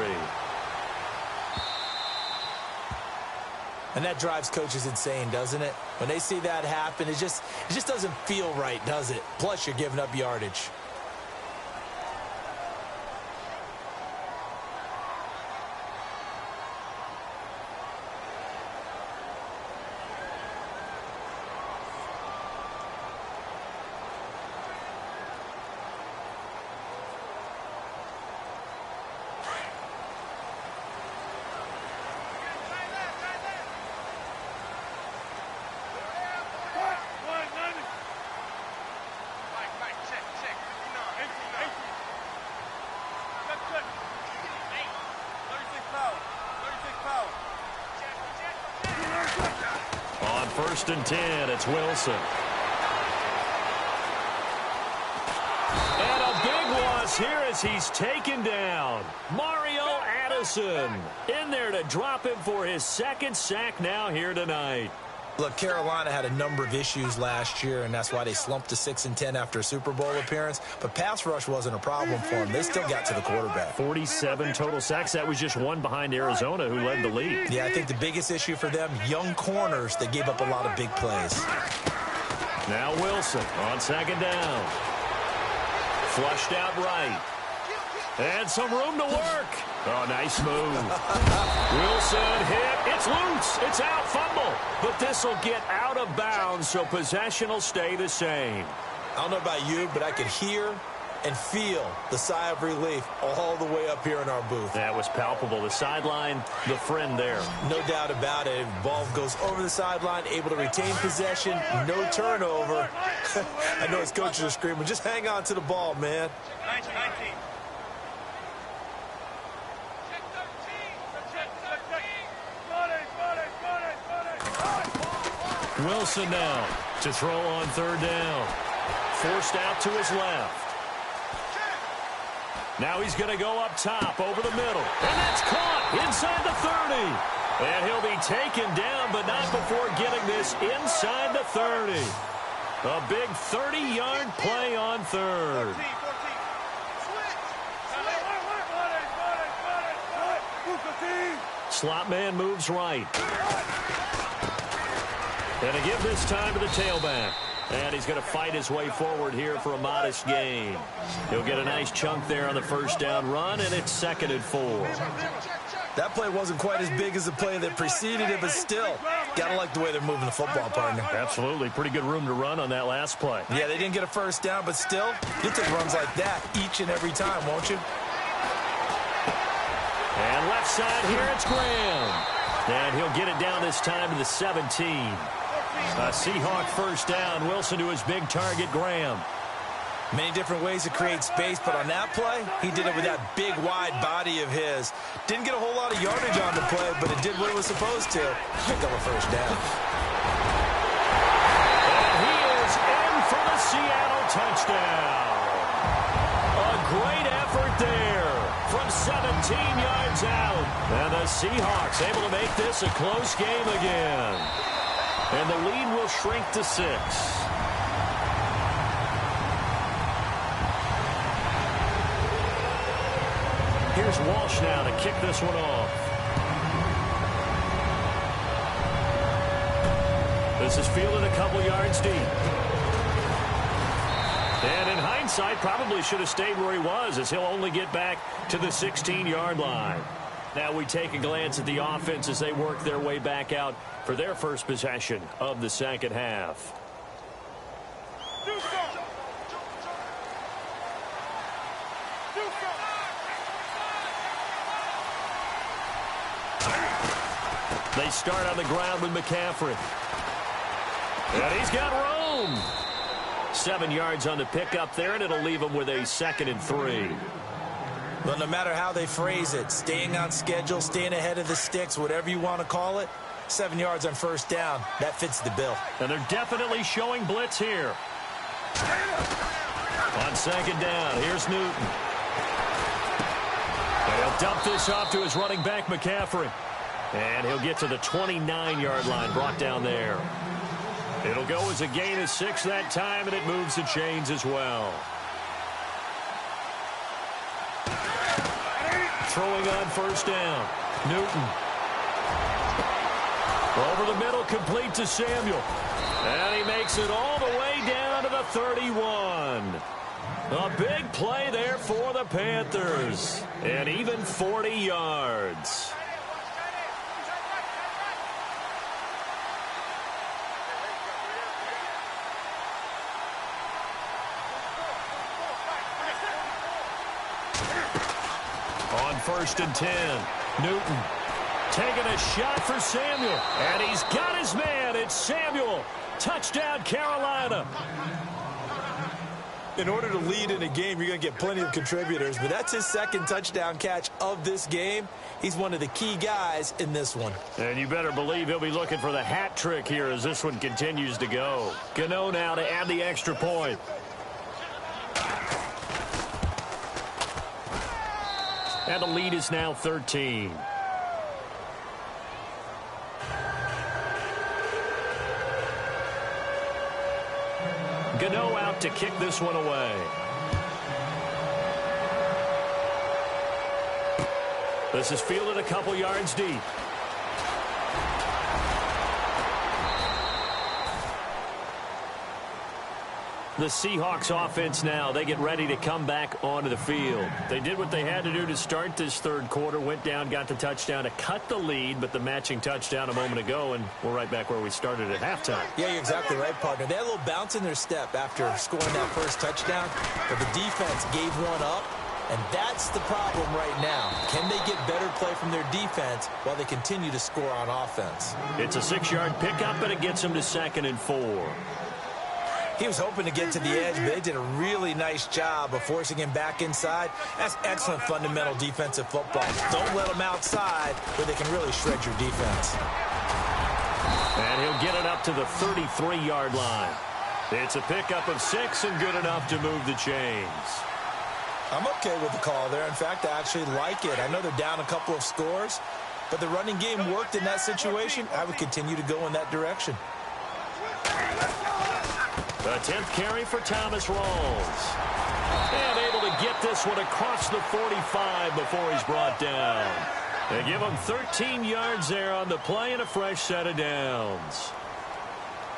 And that drives coaches insane, doesn't it? When they see that happen, it just doesn't feel right, does it? Plus, you're giving up yardage. First and 10, it's Wilson. And a big loss here as he's taken down. Mario Addison in there to drop him for his second sack now here tonight. Look, Carolina had a number of issues last year, and that's why they slumped to 6-10 after a Super Bowl appearance. But pass rush wasn't a problem for them. They still got to the quarterback. 47 total sacks. That was just one behind Arizona, who led the league. Yeah, I think the biggest issue for them, young corners, they gave up a lot of big plays. Now Wilson on second down. Flushed out right. And some room to work. Oh, nice move. Wilson hit. It's loose. It's out. Fumble. But this will get out of bounds, so possession will stay the same. I don't know about you, but I could hear and feel the sigh of relief all the way up here in our booth. That was palpable. The sideline, the friend there. No doubt about it. Ball goes over the sideline, able to retain possession, no turnover. I know his coaches are screaming, just hang on to the ball, man. 19. Wilson now to throw on third down. Forced out to his left. Now he's going to go up top over the middle. And that's caught inside the 30. And he'll be taken down, but not before getting this inside the 30. A big 30-yard play on third. 14. Slot man moves right. And a give this time to the tailback. And he's going to fight his way forward here for a modest gain. He'll get a nice chunk there on the first down run, and it's 2nd and 4. That play wasn't quite as big as the play that preceded it, but still, gotta like the way they're moving the football, partner. Absolutely. Pretty good room to run on that last play. Yeah, they didn't get a first down, but still, you'll take runs like that each and every time, won't you? And left side here, it's Graham. And he'll get it down this time to the 17. A Seahawk first down. Wilson to his big target, Graham. Many different ways to create space, but on that play, he did it with that big, wide body of his. Didn't get a whole lot of yardage on the play, but it did what it was supposed to. Pick up a first down. And he is in for the Seattle touchdown. A great effort there from 17 yards out. And the Seahawks able to make this a close game again. And the lead will shrink to 6. Here's Walsh now to kick this one off. This is fielded a couple yards deep. And in hindsight, probably should have stayed where he was, as he'll only get back to the 16-yard line. Now we take a glance at the offense as they work their way back out for their first possession of the second half. They start on the ground with McCaffrey. And he's got room. 7 yards on the pickup there, and it'll leave him with a 2nd and 3. Well, no matter how they phrase it, staying on schedule, staying ahead of the sticks, whatever you want to call it, 7 yards on first down, that fits the bill. And they're definitely showing blitz here. On 2nd down, here's Newton. And he'll dump this off to his running back, McCaffrey. And he'll get to the 29-yard line, brought down there. It'll go as a gain of 6 that time, and it moves the chains as well. Throwing on first down. Newton. Over the middle, complete to Samuel. And he makes it all the way down to the 31. A big play there for the Panthers. And even 40 yards. On 1st and 10, Newton taking a shot for Samuel. And he's got his man. It's Samuel. Touchdown, Carolina. In order to lead in a game, you're going to get plenty of contributors, but that's his 2nd touchdown catch of this game. He's one of the key guys in this one. And you better believe he'll be looking for the hat trick here as this one continues to go. Gano now to add the extra point. And the lead is now 13. Gano out to kick this one away. This is fielded a couple yards deep. The Seahawks offense now, they get ready to come back onto the field. They did what they had to do to start this 3rd quarter, went down, got the touchdown to cut the lead, but the matching touchdown a moment ago, and we're right back where we started at halftime. Yeah, you're exactly right, partner. They had a little bounce in their step after scoring that first touchdown, but the defense gave one up, and that's the problem right now. Can they get better play from their defense while they continue to score on offense? It's a 6-yard pickup, and it gets them to 2nd and 4. He was hoping to get to the edge, but they did a really nice job of forcing him back inside. That's excellent fundamental defensive football. Don't let him outside where they can really shred your defense. And he'll get it up to the 33-yard line. It's a pickup of 6 and good enough to move the chains. I'm okay with the call there. In fact, I actually like it. I know they're down a couple of scores, but the running game worked in that situation. I would continue to go in that direction. A 10th carry for Thomas Rawls. And able to get this one across the 45 before he's brought down. They give him 13 yards there on the play and a fresh set of downs.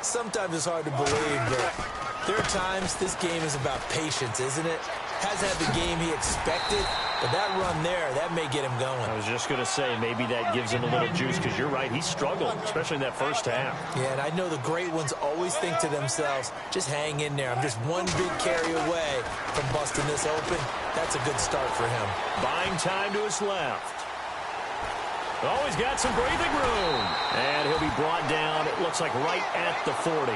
Sometimes it's hard to believe, but there are times this game is about patience, isn't it? Hasn't had the game he expected, but that run there, that may get him going. I was just going to say, maybe that gives him a little juice, because you're right, he struggled, especially in that first half. Yeah, and I know the great ones always think to themselves, just hang in there. I'm just one big carry away from busting this open. That's a good start for him. Buying time to his left. Oh, he's got some breathing room. And he'll be brought down, it looks like right at the 40.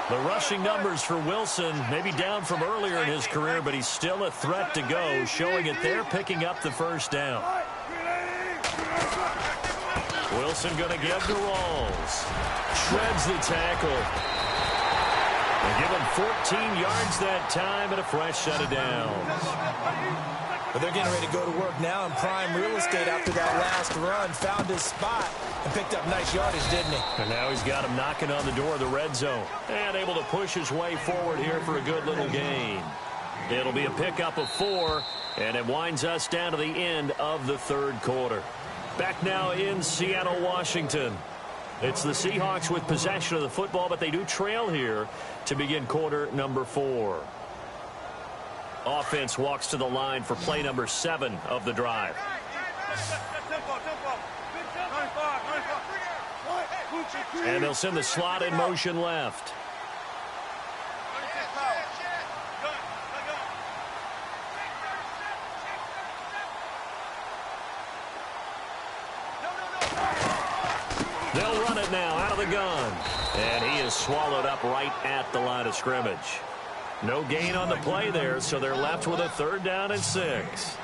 The rushing numbers for Wilson, maybe down from earlier in his career, but he's still a threat to go, showing it there, picking up the first down. Wilson going to give to Rawls. Shreds the tackle. They give him 14 yards that time and a fresh set of downs. But they're getting ready to go to work now in prime real estate after that last run. Found his spot and picked up nice yardage, didn't he? And now he's got him knocking on the door of the red zone. And able to push his way forward here for a good little gain. It'll be a pickup of 4, and it winds us down to the end of the third quarter. Back now in Seattle, Washington. It's the Seahawks with possession of the football, but they do trail here to begin quarter number 4. Offense walks to the line for play number 7 of the drive. And they'll send the slot in motion left. They'll run it now out of the gun. And he is swallowed up right at the line of scrimmage. No gain on the play there, so they're left with a 3rd down and 6.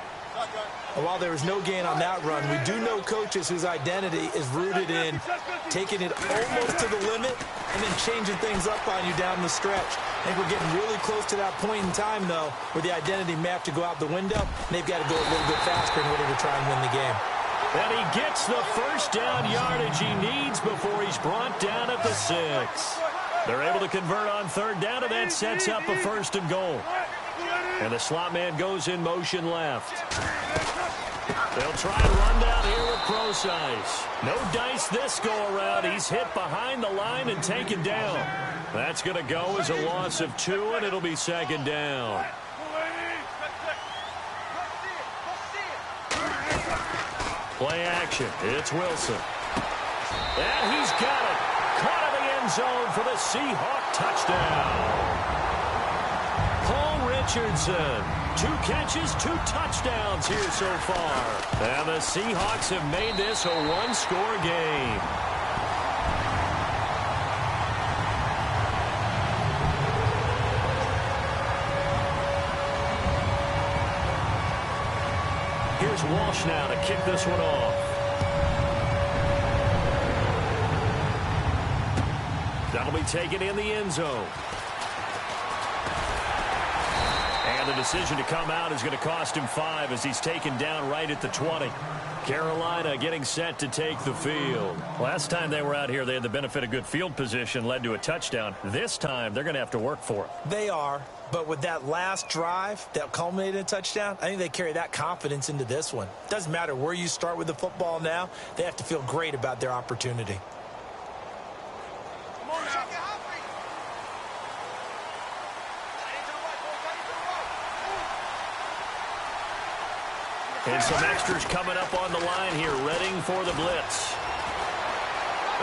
While there was no gain on that run, we do know coaches whose identity is rooted in taking it almost to the limit and then changing things up on you down the stretch. I think we're getting really close to that point in time, though, where the identity may have to go out the window, and they've got to go a little bit faster in order to try and win the game. And he gets the first down yardage he needs before he's brought down at the 6. They're able to convert on 3rd down, and that sets up a 1st and goal. And the slot man goes in motion left. They'll try and run down here with Procise. No dice this go-around. He's hit behind the line and taken down. That's going to go as a loss of 2, and it'll be 2nd down. Play action. It's Wilson. And he's got it. Caught in the end zone for the Seahawk touchdown. Paul Richardson. 2 catches, 2 touchdowns here so far. And the Seahawks have made this a 1-score game. Here's Walsh now to kick this one off. That'll be taken in the end zone. And the decision to come out is going to cost him 5 as he's taken down right at the 20. Carolina getting set to take the field. Last time they were out here, they had the benefit of good field position, led to a touchdown. This time, they're going to have to work for it. They are, but with that last drive that culminated in a touchdown, I think they carry that confidence into this one. Doesn't matter where you start with the football now, they have to feel great about their opportunity. And some extras coming up on the line here, readying for the blitz.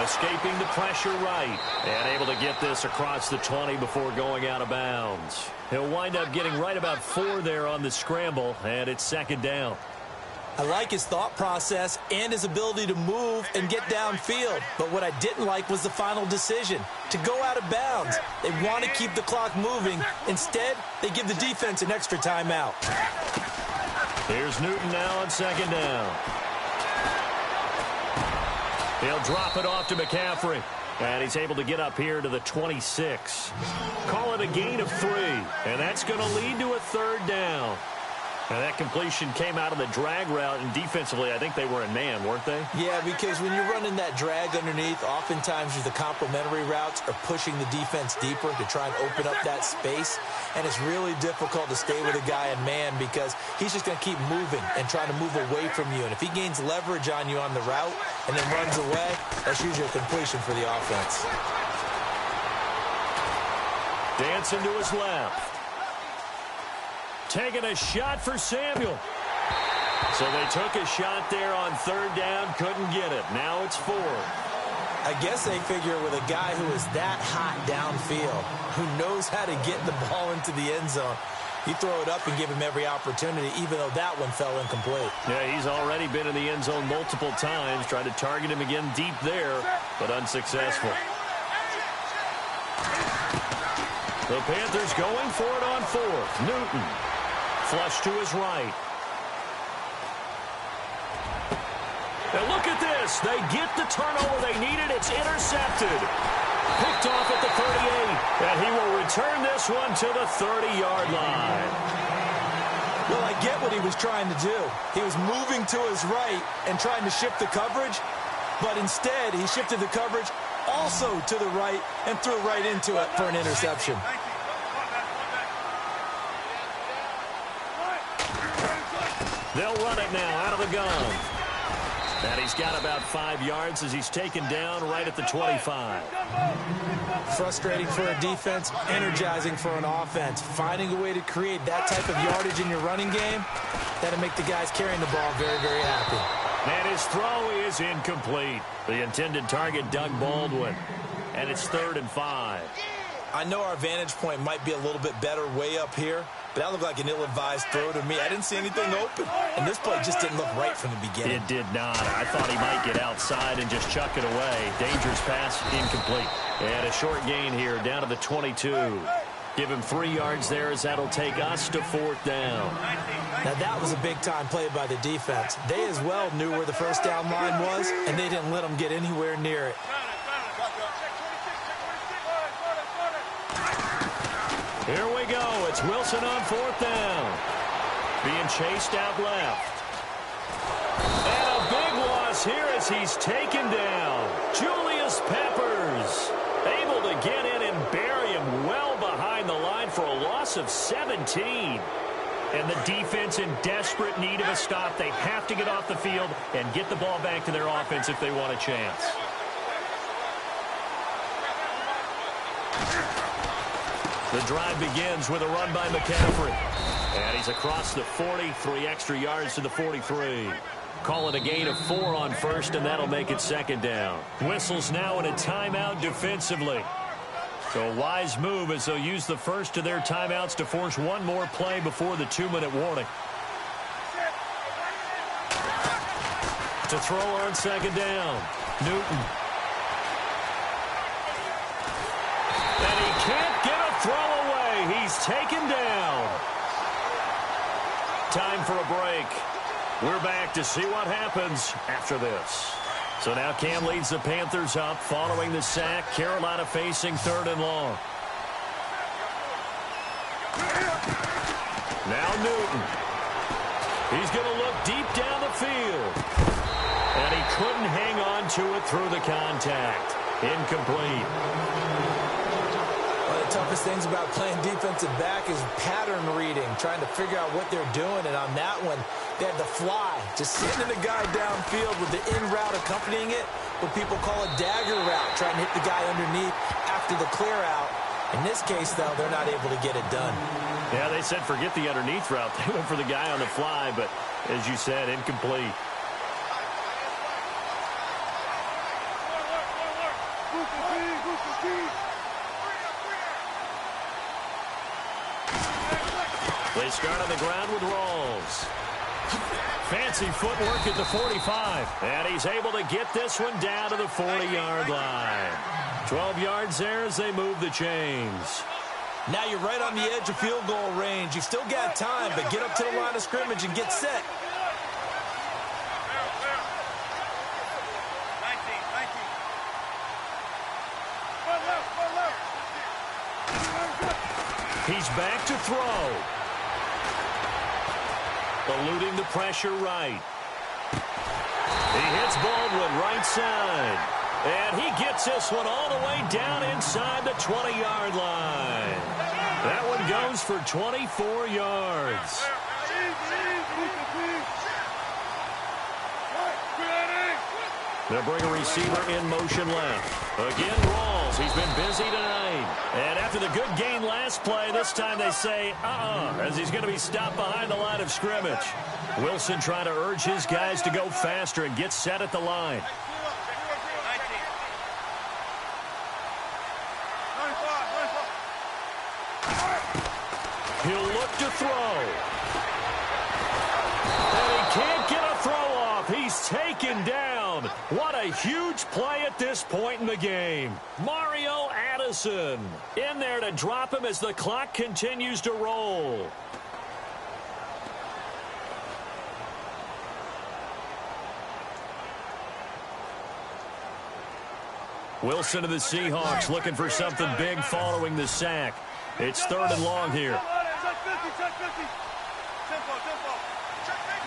Escaping the pressure right. And able to get this across the 20 before going out of bounds. He'll wind up getting right about 4 there on the scramble, and it's 2nd down. I like his thought process and his ability to move and get downfield. But what I didn't like was the final decision, to go out of bounds. They want to keep the clock moving. Instead, they give the defense an extra timeout. Here's Newton now on 2nd down. He'll drop it off to McCaffrey. And he's able to get up here to the 26. Call it a gain of 3. And that's going to lead to a 3rd down. Now that completion came out of the drag route, and defensively, I think they were in man, weren't they? Yeah, because when you're running that drag underneath, oftentimes the complementary routes are pushing the defense deeper to try and open up that space. And it's really difficult to stay with a guy in man because he's just going to keep moving and trying to move away from you. And if he gains leverage on you on the route and then runs away, that's usually a completion for the offense. Dancing to his left. Taking a shot for Samuel. So they took a shot there on third down, couldn't get it. Now it's 4. I guess they figure with a guy who is that hot downfield, who knows how to get the ball into the end zone, you throw it up and give him every opportunity, even though that one fell incomplete. Yeah, he's already been in the end zone multiple times, tried to target him again deep there, but unsuccessful. The Panthers going for it on 4th. Newton. Flush to his right. And look at this. They get the turnover they needed. It's intercepted. Picked off at the 38. And he will return this one to the 30-yard line. Well, I get what he was trying to do. He was moving to his right and trying to shift the coverage, but instead he shifted the coverage also to the right and threw right into it for an interception. They'll run it now out of the gun. And he's got about 5 yards as he's taken down right at the 25. Frustrating for a defense, energizing for an offense. Finding a way to create that type of yardage in your running game, that'll make the guys carrying the ball very, very happy. And his throw is incomplete. The intended target, Doug Baldwin. And it's 3rd and 5. I know our vantage point might be a little bit better way up here, but that looked like an ill-advised throw to me. I didn't see anything open, and this play just didn't look right from the beginning. It did not. I thought he might get outside and just chuck it away. Dangerous pass, incomplete. And a short gain here down to the 22. Give him 3 yards there as that'll take us to 4th down. Now that was a big-time play by the defense. They as well knew where the first down line was, and they didn't let them get anywhere near it. Here we go. It's Wilson on 4th down. Being chased out left. And a big loss here as he's taken down. Julius Peppers able to get in and bury him well behind the line for a loss of 17. And the defense in desperate need of a stop. They have to get off the field and get the ball back to their offense if they want a chance. The drive begins with a run by McCaffrey. And he's across the 40, 3 extra yards to the 43. Call it a gain of 4 on 1st, and that'll make it 2nd down. Whistles now in a timeout defensively. So a wise move as they'll use the first of their timeouts to force one more play before the 2-minute warning. To throw on 2nd down. Newton. And he can't get a throw away. He's taken down. Time for a break. We're back to see what happens after this. So now Cam leads the Panthers up following the sack. Carolina facing 3rd and long. Now Newton. He's going to look deep down the field. And he couldn't hang on to it through the contact. Incomplete. One of the toughest things about playing defensive back is pattern reading, trying to figure out what they're doing. And on that one, they had the fly, just sending the guy downfield with the in route accompanying it, what people call a dagger route, trying to hit the guy underneath after the clear out. In this case, though, they're not able to get it done. Yeah, they said forget the underneath route. They went for the guy on the fly, but as you said, incomplete. They start on the ground with Rawls. Fancy footwork at the 45. And he's able to get this one down to the 40-yard line. 12 yards there as they move the chains. Now you're right on the edge of field goal range. You've still got time, but get up to the line of scrimmage and get set. He's back to throw. eluding the pressure right. He hits Baldwin right side. And he gets this one all the way down inside the 20-yard line. That one goes for 24 yards. They'll bring a receiver in motion left. Again, Rawls. He's been busy tonight. And after the good gain last play, this time they say, as he's going to be stopped behind the line of scrimmage. Wilson trying to urge his guys to go faster and get set at the line. He'll look to throw. And he can't get a throw off. He's taken down. What a huge play at this point in the game. Mario Addison in there to drop him as the clock continues to roll. Wilson of the Seahawks looking for something big following the sack. It's 3rd and long here. Check 50, check 50. Tempo, tempo. Check 50.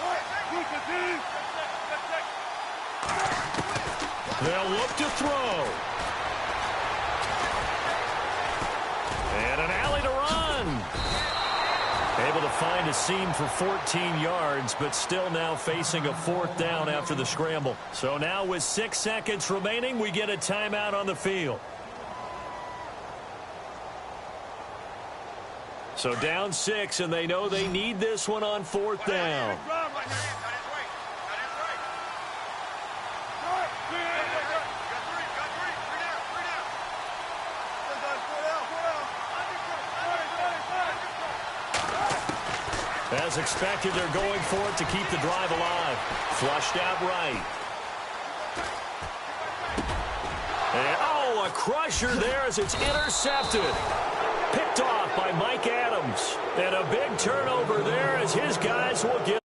They'll look to throw. And an alley to run. Able to find a seam for 14 yards, but still now facing a 4th down after the scramble. So now with 6 seconds remaining, we get a timeout on the field. So down 6, and they know they need this one on 4th down. As expected, they're going for it to keep the drive alive. Flushed out right. And, a crusher there as it's intercepted. Picked off by Mike Adams. And a big turnover there as his guys will get